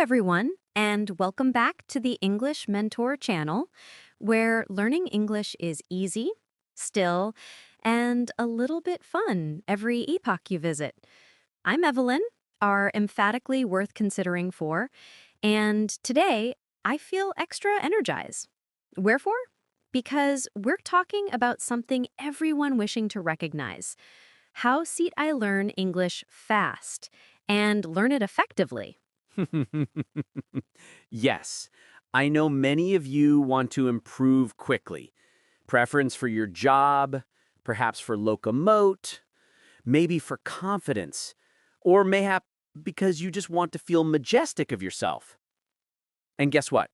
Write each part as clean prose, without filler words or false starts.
everyone, and welcome back to the English Mentor channel, where learning English is easy, still, and a little bit fun every epoch you visit. I'm Evelyn, our emphatically worth considering for, and today I feel extra energized. Wherefore? Because we're talking about something everyone wishing to recognize. How seat I learn English fast and learn it effectively. Yes, I know many of you want to improve quickly. Preference for your job, perhaps for locomote, maybe for confidence, or mayhap because you just want to feel majestic of yourself. And guess what?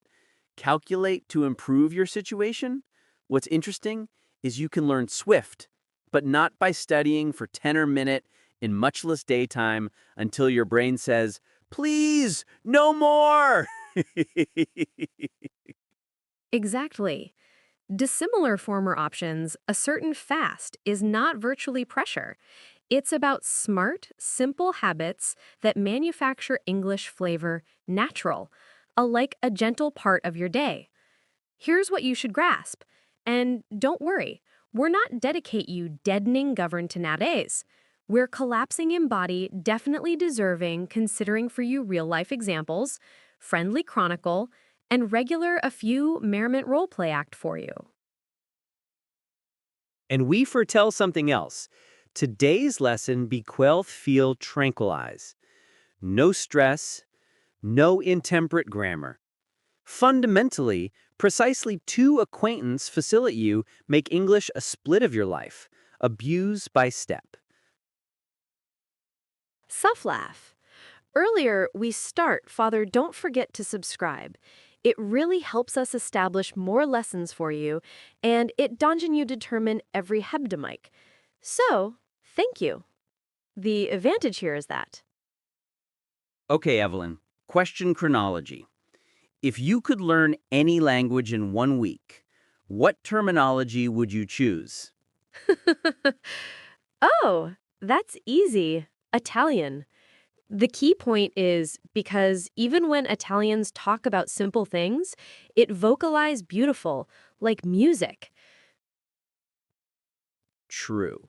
Calculate to improve your situation. What's interesting is you can learn swift, but not by studying for 10 or minute in much less daytime until your brain says, please, no more. Exactly. Dissimilar former options, a certain fast is not virtually pressure. It's about smart, simple habits that manufacture English flavor natural, like a gentle part of your day. Here's what you should grasp. And don't worry, we're not dedicate you deadening govern to nowadays. We're collapsing in body, definitely deserving considering for you real-life examples, friendly chronicle, and regular a few merriment role-play act for you. And we foretell something else. Today's lesson bequeath feel tranquilize. No stress, no intemperate grammar. Fundamentally, precisely two acquaintance facilitate you make English a split of your life, abuse by step. Laugh. Earlier, we start, Father, don't forget to subscribe. It really helps us establish more lessons for you, and it donjon you determine every hebdomike. So, thank you. The advantage here is that. Okay, Evelyn, question chronology. If you could learn any language in 1 week, what terminology would you choose? Oh, that's easy. Italian. The key point is because even when Italians talk about simple things, it vocalize beautiful, like music. True.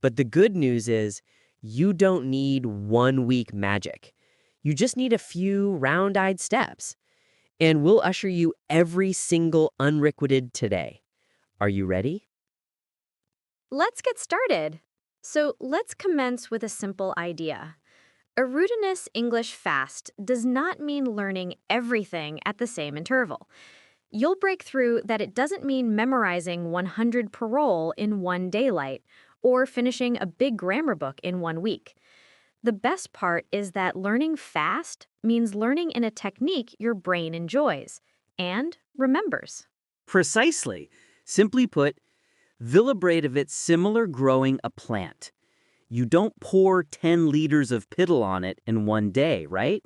But the good news is you don't need 1 week magic. You just need a few round-eyed steps. And we'll usher you every single unrequited today. Are you ready? Let's get started. So let's commence with a simple idea. A rutinous English fast does not mean learning everything at the same interval. You'll break through that it doesn't mean memorizing 100 parole in one daylight or finishing a big grammar book in 1 week. The best part is that learning fast means learning in a technique your brain enjoys and remembers. Precisely. Simply put, Villabradovit's similar growing a plant. You don't pour 10 liters of piddle on it in one day, right?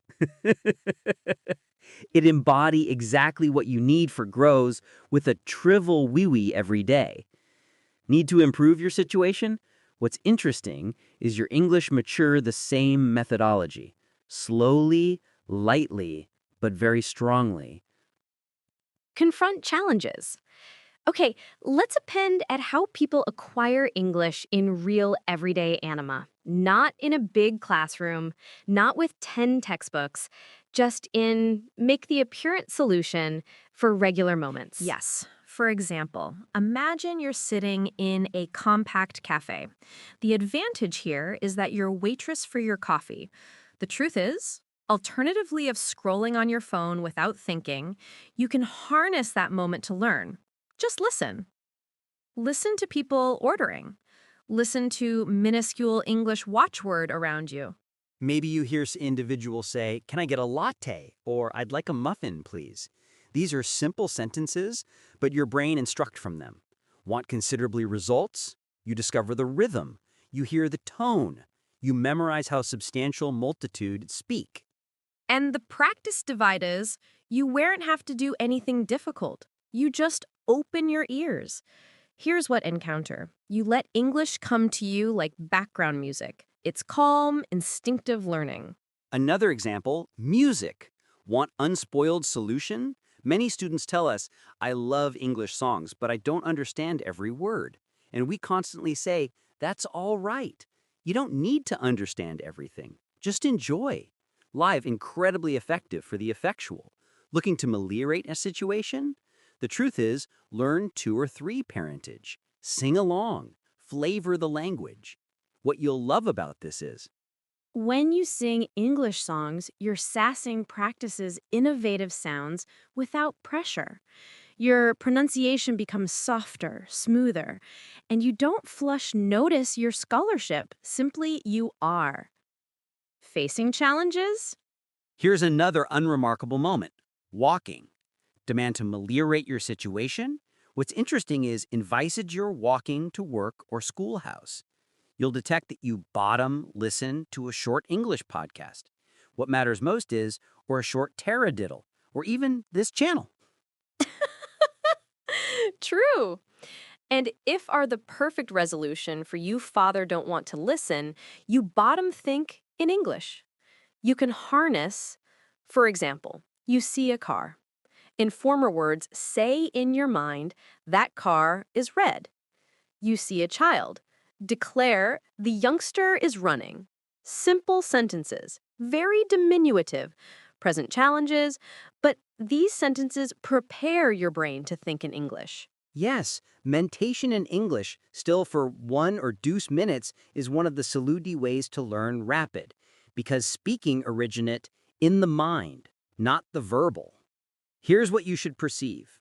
It embody exactly what you need for grows with a trivial wee-wee every day. Need to improve your situation? What's interesting is your English mature the same methodology. Slowly, lightly, but very strongly. Confront challenges. Okay, let's append at how people acquire English in real everyday anima. Not in a big classroom, not with 10 textbooks, just in make the apparent solution for regular moments. Yes. For example, imagine you're sitting in a compact cafe. The advantage here is that you're waitress for your coffee. The truth is, alternatively of scrolling on your phone without thinking, you can harness that moment to learn. Just listen. Listen to people ordering. Listen to minuscule English watchword around you. Maybe you hear individuals say, "Can I get a latte?" or "I'd like a muffin, please." These are simple sentences, but your brain instruct from them. Want considerably results? You discover the rhythm. You hear the tone. You memorize how substantial multitude speak. And the practice divide is you won't have to do anything difficult. You just open your ears. Here's what encounter. You let English come to you like background music. It's calm, instinctive learning. Another example, music. Want unspoiled solution? Many students tell us, I love English songs, but I don't understand every word. And we constantly say, that's all right. You don't need to understand everything. Just enjoy. Live, incredibly effective for the effectual. Looking to ameliorate a situation? The truth is, learn 2 or 3 parentage. Sing along. Flavor the language. What you'll love about this is, When you sing English songs, your sassing practices innovative sounds without pressure. Your pronunciation becomes softer, smoother, and you don't flush notice your scholarship. Simply, you are. Facing challenges? here's another unremarkable moment. Walking. Demand to ameliorate your situation? What's interesting is envisage you're walking to work or schoolhouse. You'll detect that you bottom listen to a short English podcast. What matters most is, or a short taradiddle, or even this channel. True. And if are the perfect resolution for you father don't want to listen, you bottom think in English. You can harness, for example, you see a car. In former words, say in your mind, that car is red. You see a child. Declare, the youngster is running. Simple sentences, very diminutive, present challenges, but these sentences prepare your brain to think in English. Yes, mentation in English, still for 1 or deuce minutes, is one of the saludi ways to learn rapid, because speaking originate in the mind, not the verbal. Here's what you should perceive.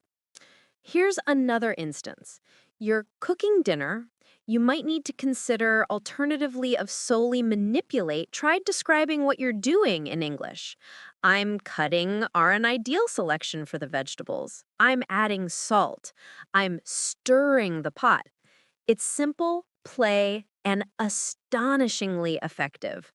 Here's another instance. You're cooking dinner. You might need to consider alternatively of solely manipulate. Try describing what you're doing in English. I'm cutting are an ideal selection for the vegetables. I'm adding salt. I'm stirring the pot. It's simple, play, and astonishingly effective.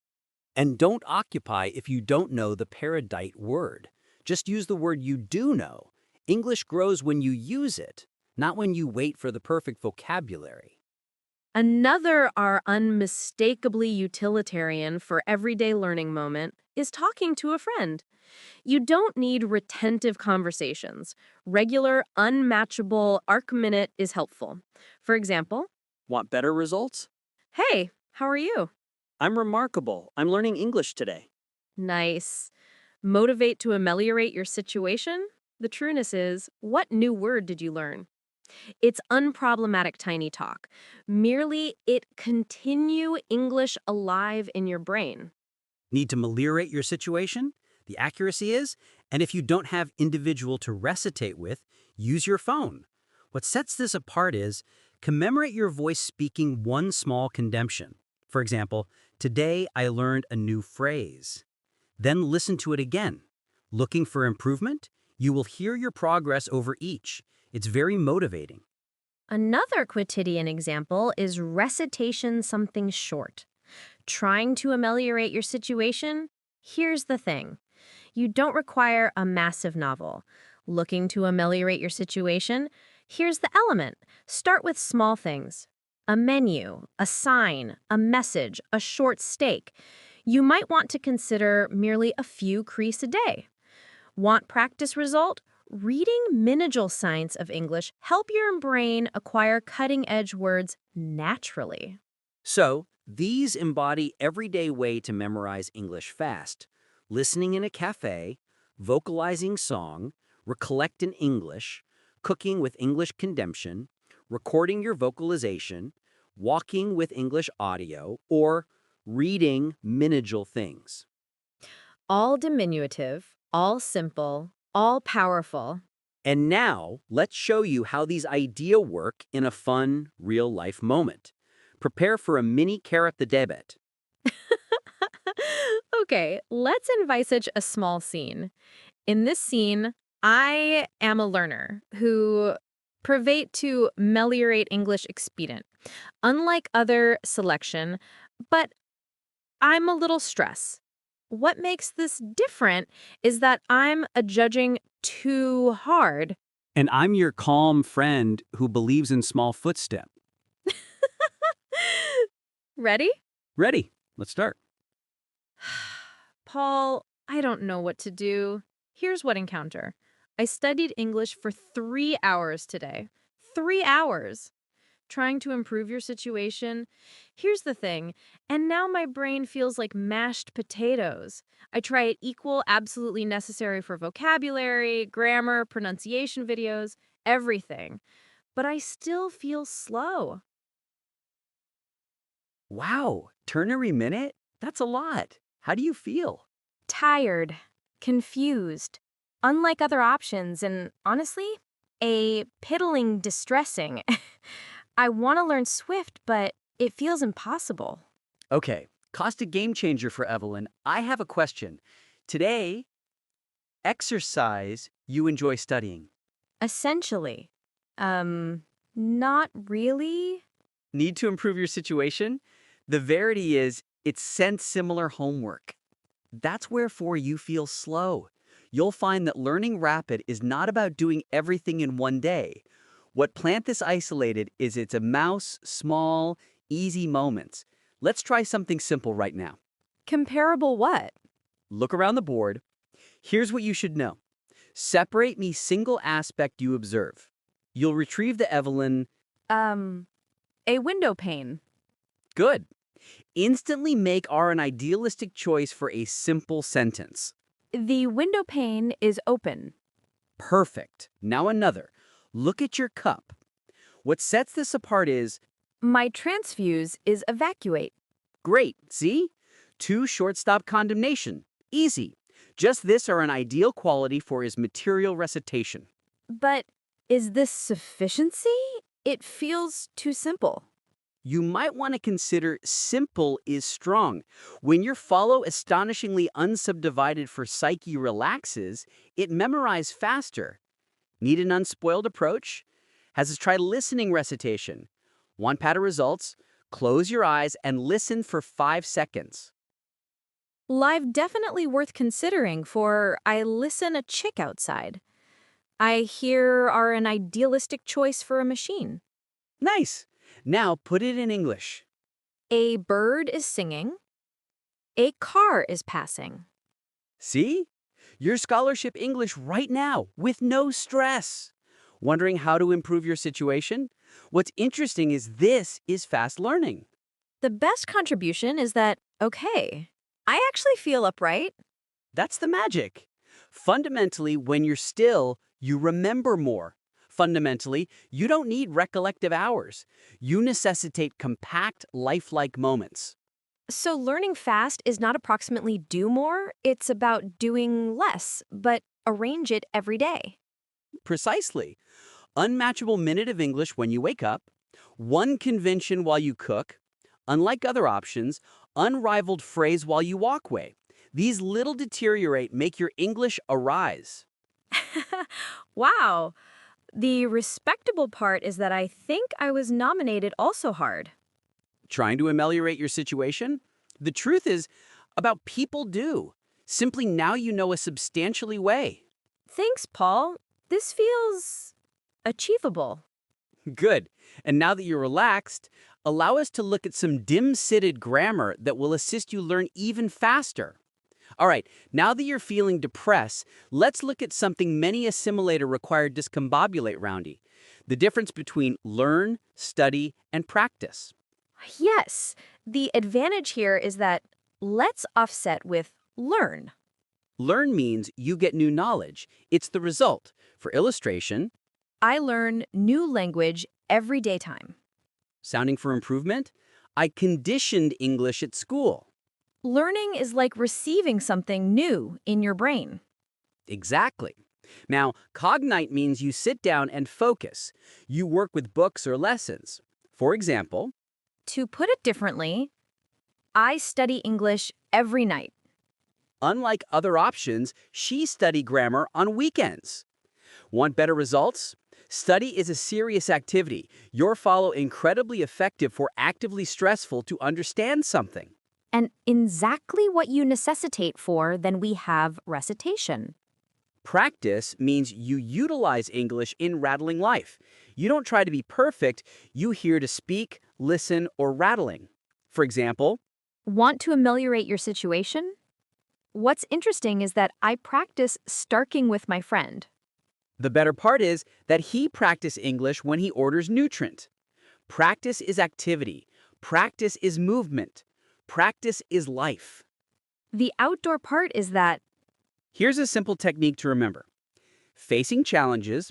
And don't occupy if you don't know the paradite word. Just use the word you do know. English grows when you use it, not when you wait for the perfect vocabulary. Another our unmistakably utilitarian for everyday learning moment is talking to a friend. You don't need retentive conversations. Regular, unmatchable arc-minute is helpful. For example, Want better results? hey, how are you? I'm remarkable. I'm learning English today. Nice. Motivate to ameliorate your situation? The trueness is, what new word did you learn? It's unproblematic tiny talk. Merely it continue English alive in your brain. Need to ameliorate your situation? The accuracy is, and if you don't have individual to recitate with, use your phone. What sets this apart is, commemorate your voice speaking one small condemnation. For example, today I learned a new phrase. Then listen to it again. Looking for improvement? You will hear your progress over each. It's very motivating. Another quotidian example is recitation something short. Trying to ameliorate your situation? Here's the thing. You don't require a massive novel. Looking to ameliorate your situation? Here's the element. Start with small things. A menu, a sign, a message, a short steak. You might want to consider merely a few crease a day. Want practice result? Reading minimal science of English help your brain acquire cutting-edge words naturally. So, these embody everyday way to memorize English fast. Listening in a cafe, vocalizing song, recollect in English, cooking with English condemnation, recording your vocalization, walking with English audio, or reading minimal things. All diminutive, all simple, all powerful. And now, let's show you how these ideas work in a fun, real-life moment. Prepare for a mini carrot the debit. Okay, let's envisage a small scene. In this scene, I am a learner who private to meliorate English expedient. Unlike other selection, but I'm a little stress. What makes this different is that I'm a judging too hard. And I'm your calm friend who believes in small footstep. Ready? Ready? Let's start. Paul, I don't know what to do. Here's what encounter. I studied English for 3 hours today. 3 hours. Trying to improve your situation. Here's the thing, and now my brain feels like mashed potatoes. I try it equal, absolutely necessary for vocabulary, grammar, pronunciation videos, everything. But I still feel slow. Wow, ternary minute? That's a lot. How do you feel? Tired, confused, unlike other options, and honestly, a piddling distressing. I want to learn Swift, but it feels impossible. Okay, cost a game changer for Evelyn. I have a question. Today, exercise you enjoy studying. Essentially. Not really. Need to improve your situation? The verity is, it's sent similar homework. That's wherefore you feel slow. You'll find that learning rapid is not about doing everything in one day. What plant this isolated is it's a mouse, small, easy moments. Let's try something simple right now. Comparable what? Look around the board. Here's what you should know. Separate me single aspect you observe. You'll retrieve the Evelyn. A window pane. Good. Instantly make R an idealistic choice for a simple sentence. The window pane is open. Perfect. Now another. Look at your cup. What sets this apart is, My transfuse is evacuate. great, see? Two shortstop condemnation. Easy. Just this are an ideal quality for his material recitation. But is this sufficiency? It feels too simple. You might want to consider simple is strong. When your follow astonishingly unsubdivided for psyche relaxes, it memorize faster. Need an unspoiled approach? Has us try listening recitation. Want pattern results? Close your eyes and listen for 5 seconds. Live definitely worth considering for I listen a chick outside. I hear are an idealistic choice for a machine. Nice. Now put it in English. A bird is singing. A car is passing. See? Your scholarship English right now with no stress. Wondering how to improve your situation? What's interesting is this is fast learning. The best contribution is that, okay, I actually feel upright. That's the magic. Fundamentally, when you're still, you remember more. Fundamentally, you don't need recollective hours. You necessitate compact, lifelike moments. So learning fast is not approximately do more, it's about doing less, but arrange it every day. Precisely. Unmatchable minute of English when you wake up, one convention while you cook, unlike other options, unrivaled phrase while you walk away. These little deteriorate make your English arise. Wow. The respectable part is that I think I was nominated also hard. Trying to ameliorate your situation? The truth is, about people do. Simply now you know a substantially way. Thanks, Paul. This feels achievable. Good. And now that you're relaxed, allow us to look at some dim-sitted grammar that will assist you learn even faster. All right, now that you're feeling depressed, let's look at something many assimilator require discombobulate roundy. The difference between learn, study, and practice. Yes, the advantage here is that let's offset with learn. Learn means you get new knowledge. It's the result. For illustration, I learn new language every day time. sounding for improvement, I conditioned English at school. Learning is like receiving something new in your brain. Exactly. Now, cognite means you sit down and focus. You work with books or lessons. For example, To put it differently, I study English every night. unlike other options, she study grammar on weekends. Want better results? Study is a serious activity. Your follow incredibly effective for actively stressful to understand something. And exactly what you necessitate for, then we have recitation. Practice means you utilize English in rattling life. You don't try to be perfect, you hear to speak, listen, or rattling. For example, Want to ameliorate your situation? What's interesting is that I practice starking with my friend. The better part is that he practices English when he orders nutrient. Practice is activity. Practice is movement. Practice is life. The outdoor part is that Here's a simple technique to remember. Facing challenges,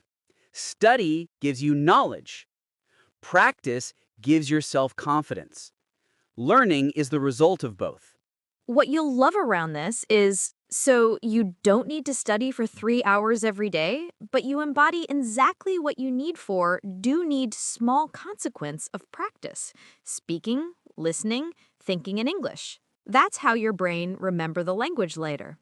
study gives you knowledge. Practice gives your self-confidence. Learning is the result of both. what you'll love around this is so you don't need to study for 3 hours every day, but you embody exactly what you need for do need small consequence of practice speaking, listening, thinking in English. That's how your brain remember the language later.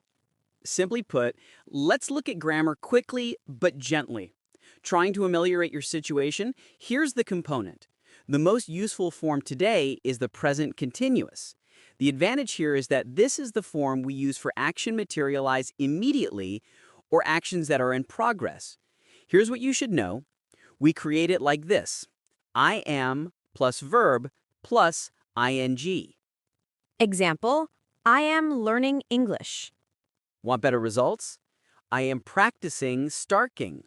Simply put, let's look at grammar quickly but gently. Trying to ameliorate your situation, here's the component. The most useful form today is the present continuous. The advantage here is that this is the form we use for action materialize immediately or actions that are in progress. Here's what you should know. We create it like this. I am plus verb plus ing. Example, I am learning English. Want better results? I am practicing starking.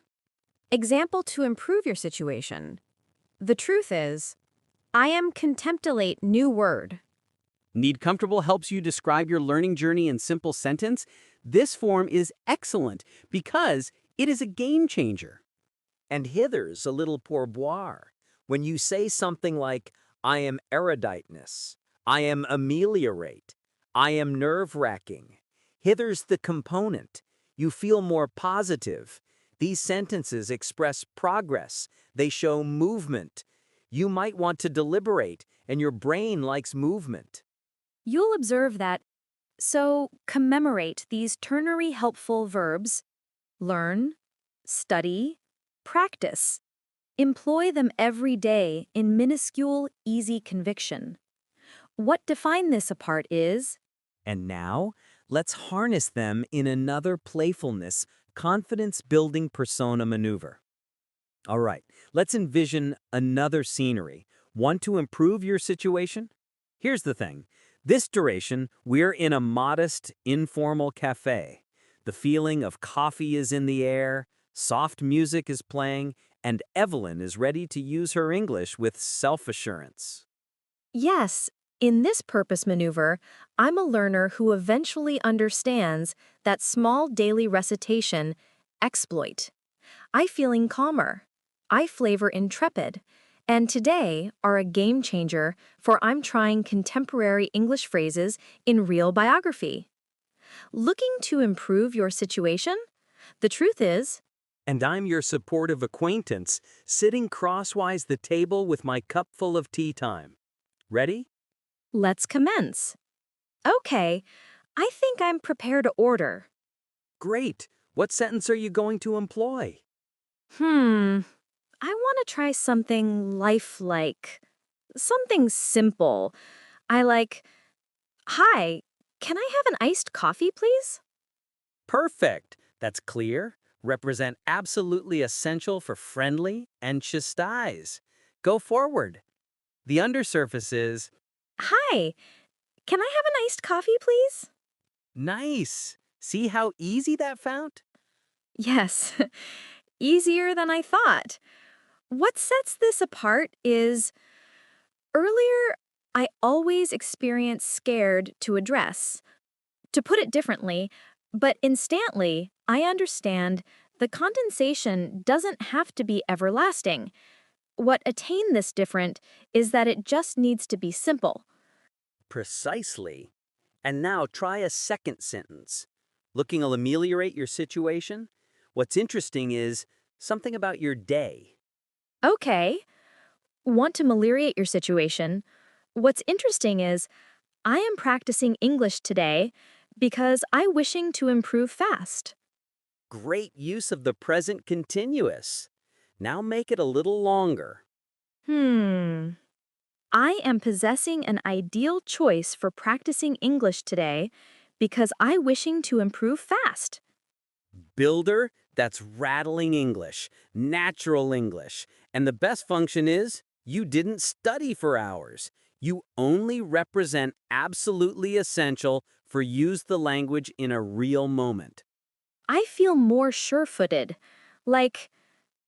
Example to improve your situation. The truth is, I am contemplate new word. Need comfortable helps you describe your learning journey in simple sentence? This form is excellent because it is a game changer. And hither's a little pourboire. When you say something like, I am eruditeness, I am ameliorate, I am nerve-wracking, hither's the component. You feel more positive. These sentences express progress. They show movement. You might want to deliberate, and your brain likes movement. You'll observe that, so commemorate these ternary helpful verbs, learn, study, practice. Employ them every day in minuscule, easy conviction. What define this apart is, And now, let's harness them in another playfulness, confidence-building persona maneuver. All right, let's envision another scenery. Want to improve your situation? Here's the thing. This duration, we're in a modest, informal cafe. The feeling of coffee is in the air, soft music is playing, and Evelyn is ready to use her English with self-assurance. yes, in this purpose maneuver, I'm a learner who eventually understands that small daily recitation, exploit. I feeling calmer. I flavor intrepid. And today are a game changer for I'm trying contemporary English phrases in real biography. Looking to improve your situation? The truth is, And I'm your supportive acquaintance, sitting crosswise the table with my cup full of tea time. Ready? let's commence. Okay, I think I'm prepared to order. Great. What sentence are you going to employ? I want to try something lifelike. Something simple. I like, hi, can I have an iced coffee, please? Perfect. That's clear. Represent absolutely essential for friendly and chastise. Go forward. The undersurface is Hi, can I have an iced coffee, please? nice. See how easy that found? Yes, easier than I thought. What sets this apart is earlier, I always experienced scared to address. To put it differently, but instantly, I understand the condensation doesn't have to be everlasting. What attain this different is that it just needs to be simple. Precisely. And now try a second sentence. Looking to ameliorate your situation? What's interesting is something about your day. Okay, want to ameliorate your situation? What's interesting is I am practicing English today because I wishing to improve fast. Great use of the present continuous. Now make it a little longer. I am possessing an ideal choice for practicing English today because I wishing to improve fast. Builder, that's rattling English, natural English. And the best function is, you didn't study for hours. You only represent absolutely essential for use the language in a real moment. I feel more sure-footed. Like,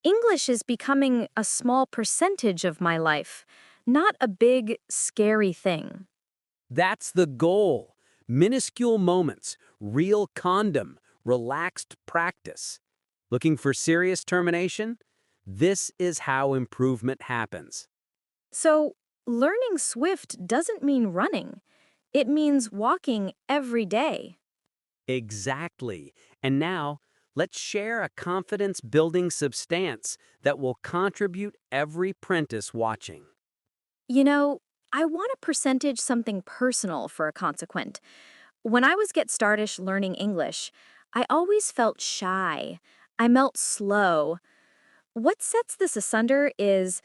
English is becoming a small percentage of my life, not a big, scary thing. That's the goal. Minuscule moments, real condom, relaxed practice. Looking for serious termination? This is how improvement happens. So, learning Swift doesn't mean running. It means walking every day. Exactly. And now, let's share a confidence-building substance that will contribute every apprentice watching. You know, I want to percentage something personal for a consequent. When I was get startish learning English, I always felt shy. I felt slow. What sets this asunder is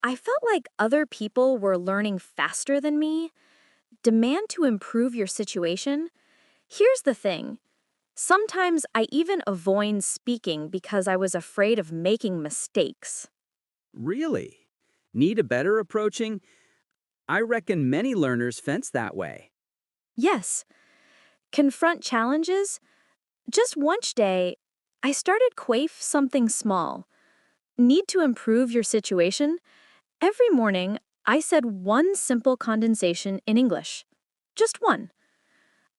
I felt like other people were learning faster than me. Demand to improve your situation? Here's the thing. Sometimes I even avoid speaking because I was afraid of making mistakes. Really? Need a better approaching? I reckon many learners fence that way. Yes, confront challenges? Just one day, I started quaff something small. Need to improve your situation? Every morning, I said one simple condensation in English. Just one.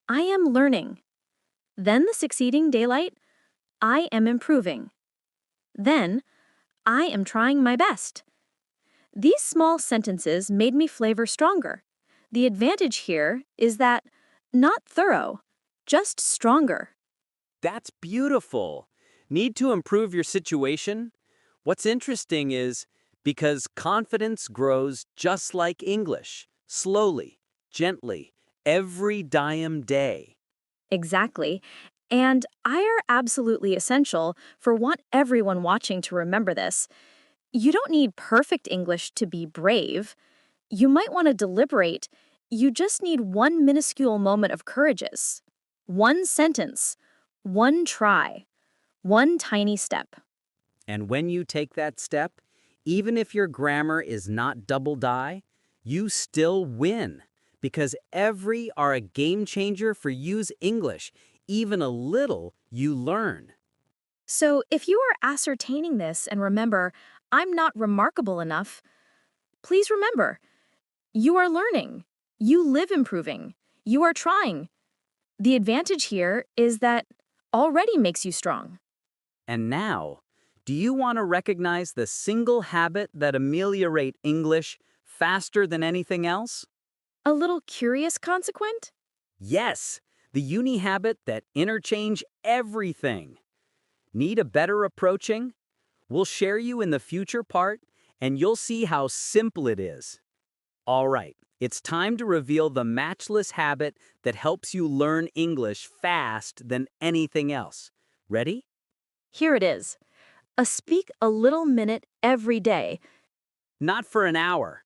I am learning. Then the succeeding daylight, I am improving. Then, I am trying my best. These small sentences made me flavor stronger. The advantage here is that not thorough, just stronger. That's beautiful. Need to improve your situation? What's interesting is because confidence grows just like English, slowly, gently, every damn day. Exactly. And I are absolutely essential for want everyone watching to remember this. You don't need perfect English to be brave. You might want to deliberate. You just need one minuscule moment of courageous. One sentence. One try. One tiny step. And when you take that step, even if your grammar is not double die, you still win. Because every are a game changer for use English. Even a little you learn. So if you are ascertaining this and remember, I'm not remarkable enough, please remember, you are learning. You live improving. You are trying. The advantage here is that already makes you strong. And now, do you want to recognize the single habit that ameliorate English faster than anything else? A little curious consequent? Yes, the uni habit that interchange everything. Need a better approaching? We'll share you in the future part, and you'll see how simple it is. All right, it's time to reveal the matchless habit that helps you learn English fast than anything else. Ready? Here it is. Speak a little minute every day. Not for an hour.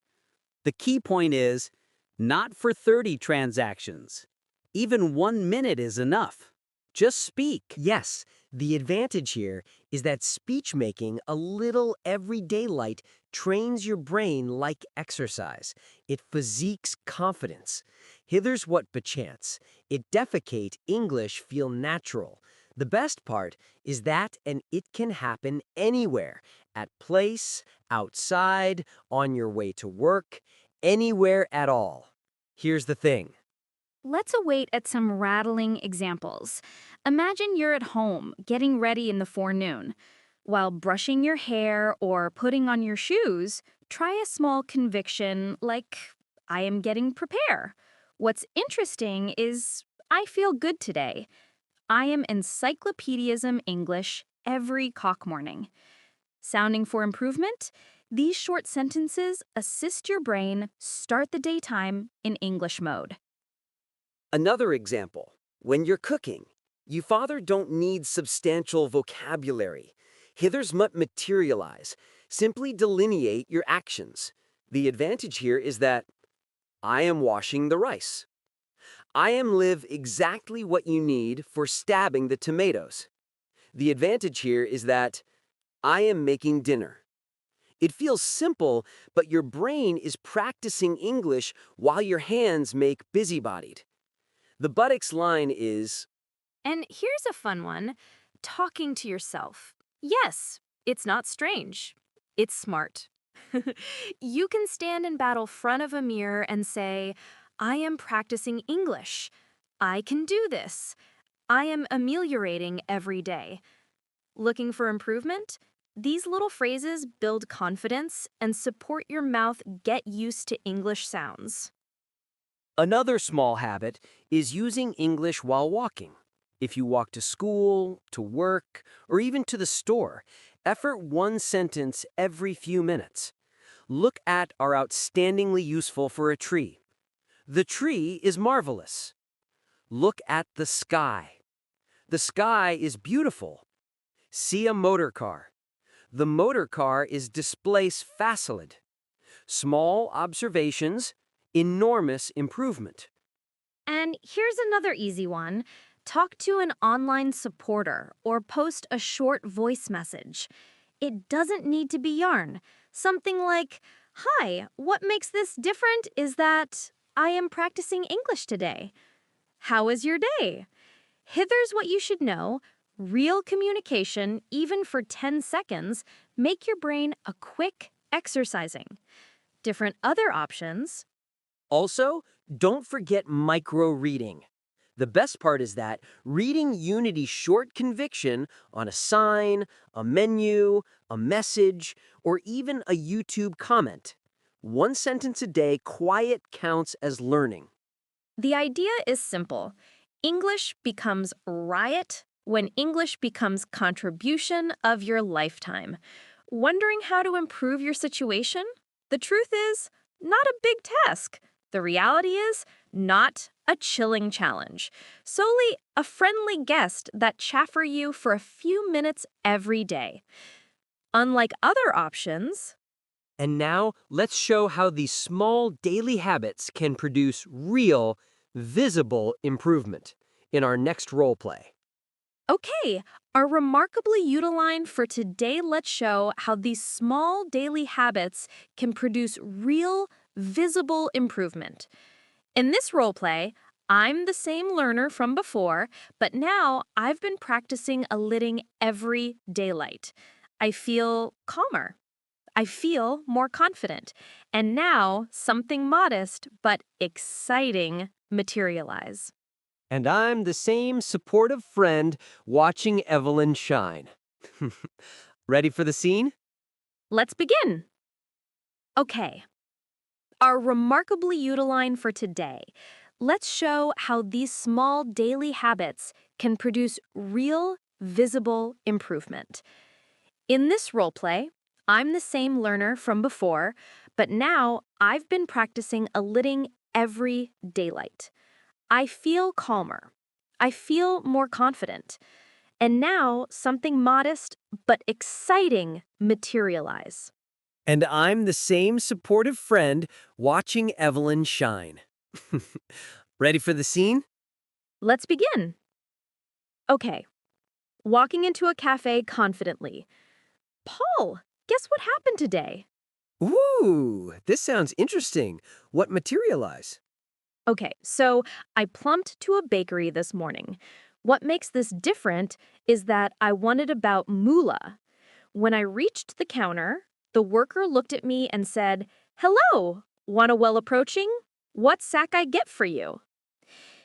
The key point is, not for 30 transactions. Even 1 minute is enough. Just speak. Yes, the advantage here is that speech making a little everyday light trains your brain like exercise. It physiques confidence. Hither's what bechance. It defecate English feel natural. The best part is that and it can happen anywhere. At place, outside, on your way to work, anywhere at all. Here's the thing. Let's await at some rattling examples. Imagine you're at home, getting ready in the forenoon. While brushing your hair or putting on your shoes, try a small conviction like, I am getting prepare. What's interesting is, I feel good today. I am encyclopediasm English every cock morning. Sounding for improvement? These short sentences assist your brain start the daytime in English mode. Another example, when you're cooking, you father don't need substantial vocabulary. Hither's mut materialize. Simply delineate your actions. The advantage here is that I am washing the rice. I am live exactly what you need for stabbing the tomatoes. The advantage here is that I am making dinner. It feels simple, but your brain is practicing English while your hands make busybodied. The buttocks line is, And here's a fun one, talking to yourself. Yes, it's not strange. It's smart. You can stand in battle front of a mirror and say, I am practicing English. I can do this. I am ameliorating every day. Looking for improvement? These little phrases build confidence and support your mouth get used to English sounds. another small habit is using English while walking. If you walk to school, to work, or even to the store, effort one sentence every few minutes. Look at are outstandingly useful for a tree. The tree is marvelous. Look at the sky. The sky is beautiful. See a motor car. The motor car is displace facilid. Small observations, enormous improvement. And here's another easy one. Talk to an online supporter or post a short voice message. It doesn't need to be yarn. Something like, Hi, what makes this different is that I am practicing English today. How is your day? Hither's what you should know. Real communication, even for 10 seconds, make your brain a quick exercising. Different other options. Also, don't forget micro-reading. The best part is that reading Unity's short conviction on a sign, a menu, a message, or even a YouTube comment. One sentence a day quiet counts as learning. The idea is simple. English becomes riot when English becomes contribution of your lifetime. Wondering how to improve your situation? The truth is, not a big task. The reality is, not a chilling challenge. Solely a friendly guest that chaffer you for a few minutes every day. Unlike other options, And now, let's show how these small daily habits can produce real, visible improvement in our next role play. okay, our remarkably Utiline for today let's show how these small daily habits can produce real, visible improvement. In this role play, I'm the same learner from before, but now I've been practicing a litting every daylight. I feel calmer. I feel more confident. And now something modest but exciting materialize. And I'm the same supportive friend watching Evelyn shine. Ready for the scene? Let's begin. Okay. Our remarkably Utiline for today. Let's show how these small daily habits can produce real, visible improvement. In this role play, I'm the same learner from before, but now I've been practicing a litting every daylight. I feel calmer. I feel more confident. And now something modest but exciting materialize. And I'm the same supportive friend watching Evelyn shine. Ready for the scene? Let's begin. Okay. Walking into a cafe confidently. Paul, guess what happened today? Ooh, this sounds interesting. What materialize? Okay, so I plumped to a bakery this morning. What makes this different is that I wanted about moolah. When I reached the counter, the worker looked at me and said, Hello, want a well approaching? What sack I get for you?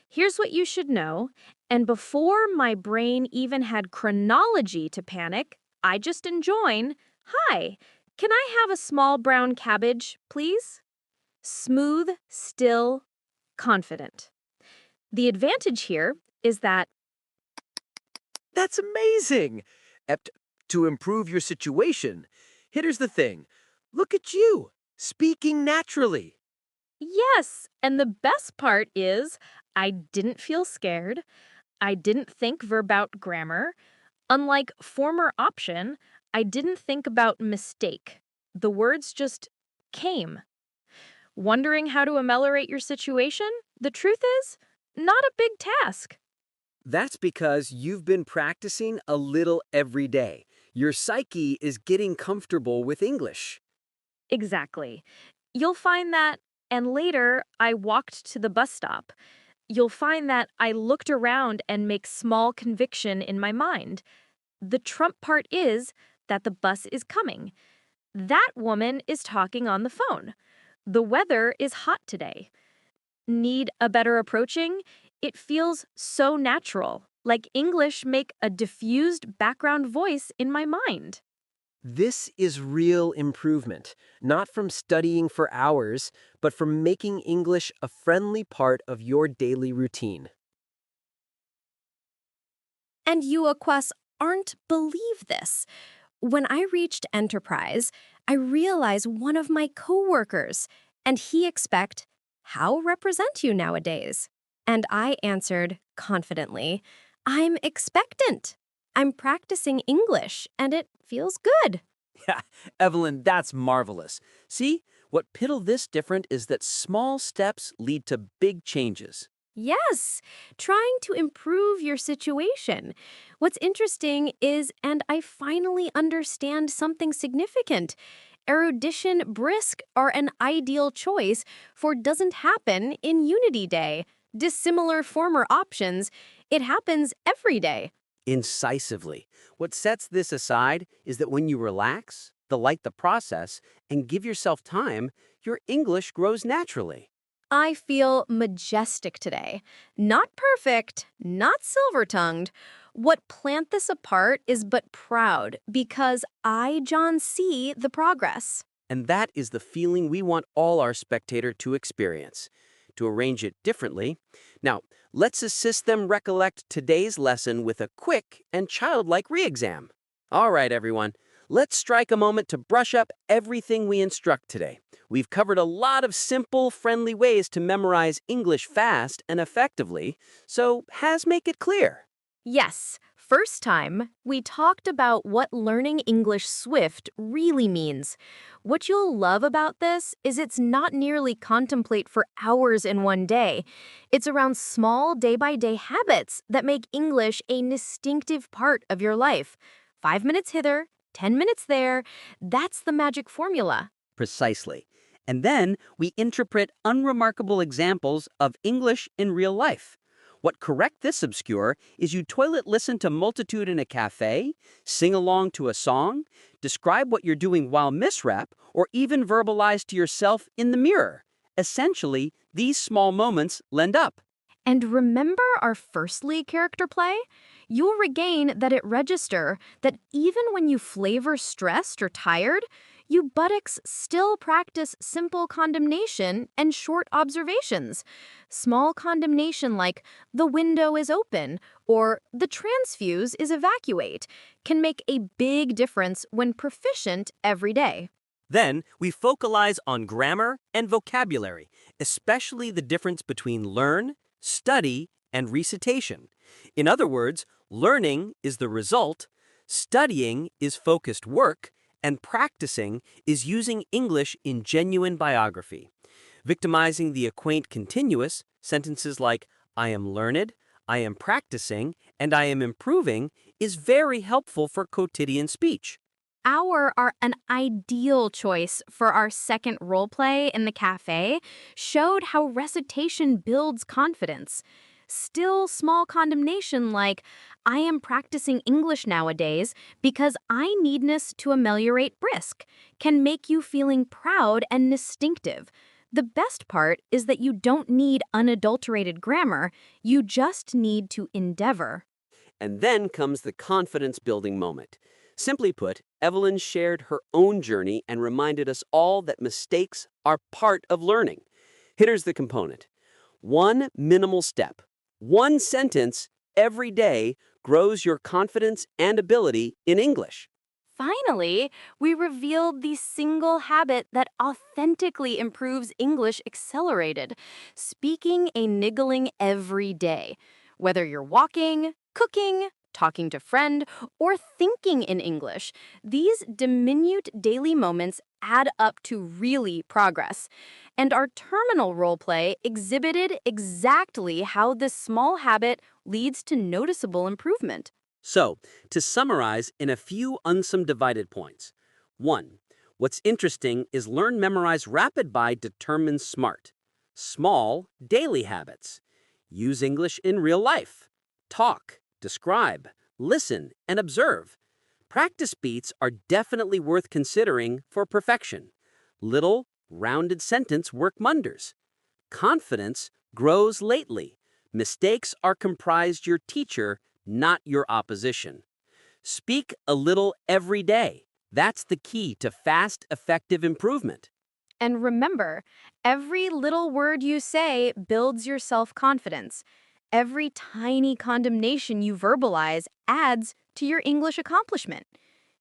Here's what you should know, and before my brain even had chronology to panic, I just enjoin, Hi, can I have a small brown cabbage, please? Smooth, still, confident. The advantage here is that That's amazing! Ept, to improve your situation, here's the thing. Look at you, speaking naturally. yes, and the best part is I didn't feel scared. I didn't think verbout grammar. Unlike former option, I didn't think about mistake. The words just came. Wondering how to ameliorate your situation? The truth is, not a big task. That's because you've been practicing a little every day. Your psyche is getting comfortable with English. Exactly. You'll find that, and later I walked to the bus stop. you'll find that I looked around and make small conviction in my mind. The trump part is that the bus is coming. That woman is talking on the phone. The weather is hot today. Need a better approaching? It feels so natural, like English make a diffused background voice in my mind. This is real improvement, not from studying for hours, but from making English a friendly part of your daily routine. And you, Aquas, aren't believe this. When I reached Enterprise, I realized one of my coworkers, and he expect, how represent you nowadays? And I answered confidently, I'm expectant. I'm practicing English, and it feels good. Yeah, Evelyn, that's marvelous. See, what piddle this different is that small steps lead to big changes. Yes, trying to improve your situation. What's interesting is, and I finally understand something significant. Erudition brisk are an ideal choice for doesn't happen in Unity Day. Dissimilar former options, it happens every day. Incisively. What sets this aside is that when you relax, delight the process, and give yourself time, your English grows naturally. I feel majestic today. Not perfect, not silver-tongued. What plant this apart is but proud because I, John, see the progress. And that is the feeling we want all our spectator to experience. To arrange it differently, now let's assist them recollect today's lesson with a quick and childlike re-exam. All right, everyone, let's strike a moment to brush up everything we instruct today. We've covered a lot of simple, friendly ways to memorize English fast and effectively, so make it clear. Yes, first time, we talked about what learning English swift really means. What you'll love about this is it's not nearly contemplate for hours in one day. It's around small day-by-day habits that make English a distinctive part of your life. 5 minutes hither, 10 minutes there, that's the magic formula. Precisely. And then we interpret unremarkable examples of English in real life. What correct this obscure is you toilet listen to multitude in a cafe, sing along to a song, describe what you're doing while misrep, or even verbalize to yourself in the mirror. Essentially, these small moments lend up. And remember our firstly character play? You'll regain that it register that even when you flavor stressed or tired, you buttocks still practice simple condemnation and short observations. Small condemnation like the window is open or the transfuse is evacuate can make a big difference when proficient every day. Then we focalize on grammar and vocabulary, especially the difference between learn, study, and recitation. In other words, learning is the result, studying is focused work, and practicing is using English in genuine biography. Victimizing the quaint continuous, sentences like, I am learned, I am practicing, and I am improving, is very helpful for quotidian speech. Our are an ideal choice for our second role play in the cafe showed how recitation builds confidence. Still small condemnation like, I am practicing English nowadays because I needness to ameliorate brisk, can make you feeling proud and distinctive. The best part is that you don't need unadulterated grammar, you just need to endeavor. And then comes the confidence-building moment. Simply put, Evelyn shared her own journey and reminded us all that mistakes are part of learning. Here's the component. One minimal step, one sentence every day grows your confidence and ability in English. Finally, we revealed the single habit that authentically improves English accelerated, speaking a niggling every day. Whether you're walking, cooking, talking to friend, or thinking in English, these diminute daily moments add up to really progress. And our terminal role play exhibited exactly how this small habit leads to noticeable improvement. So, to summarize in a few unsubdivided points. 1. What's interesting is learn, memorize, rapid by determines smart. Small, daily habits. Use English in real life. Talk, describe, listen, and observe. Practice beats are definitely worth considering for perfection. Little, rounded sentence work wonders. Confidence grows lately. Mistakes are comprised your teacher, not your opposition. Speak a little every day. That's the key to fast, effective improvement. And remember, every little word you say builds your self-confidence. Every tiny condemnation you verbalize adds to your English accomplishment.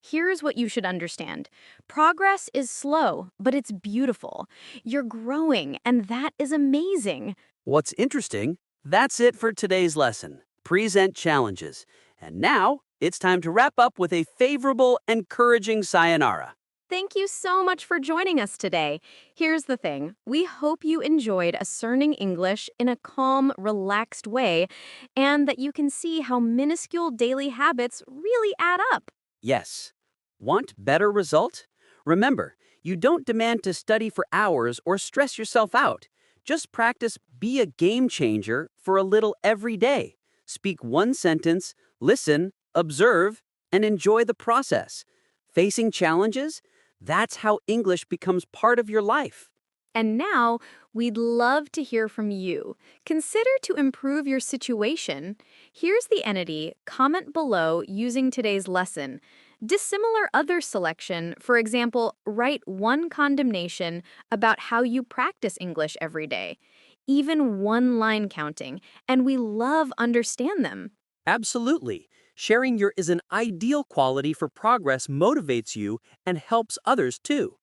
Here's what you should understand. Progress is slow, but it's beautiful. You're growing, and that is amazing. What's interesting? That's it for today's lesson. Present challenges. And now, it's time to wrap up with a favorable, encouraging sayonara. Thank you so much for joining us today. Here's the thing. We hope you enjoyed discerning English in a calm, relaxed way, and that you can see how minuscule daily habits really add up. Yes. Want better result? Remember, you don't demand to study for hours or stress yourself out. Just practice be a game changer for a little every day. Speak one sentence, listen, observe, and enjoy the process. Facing challenges? That's how English becomes part of your life. And now, we'd love to hear from you. Consider to improve your situation. Here's the entity. Comment below using today's lesson. Dissimilar other selection, for example, write one condemnation about how you practice English every day. Even one line counting, and we love understand them. Absolutely. Sharing your is an ideal quality for progress motivates you and helps others too.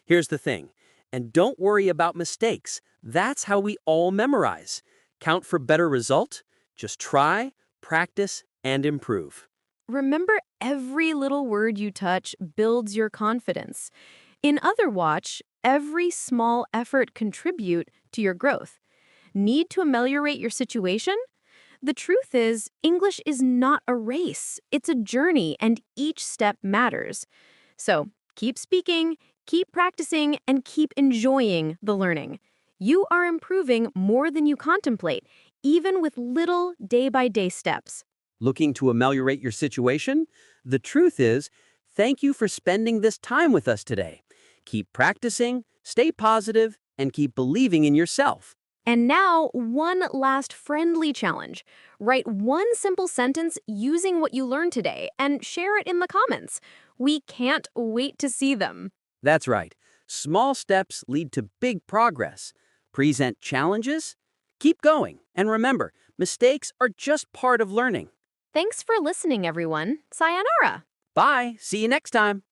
Here's the thing, and don't worry about mistakes. That's how we all memorize. Count for better result. Just try, practice, and improve. Remember, every little word you touch builds your confidence. In Other Watch, every small effort contribute to your growth. Need to ameliorate your situation? The truth is, English is not a race. It's a journey, and each step matters. So, keep speaking, keep practicing, and keep enjoying the learning. You are improving more than you contemplate, even with little day-by-day steps. Looking to ameliorate your situation? The truth is, thank you for spending this time with us today. Keep practicing, stay positive, and keep believing in yourself. And now, one last friendly challenge. Write one simple sentence using what you learned today and share it in the comments. We can't wait to see them. That's right. Small steps lead to big progress. Present challenges? Keep going. And remember, mistakes are just part of learning. Thanks for listening, everyone. Sayonara. Bye. See you next time.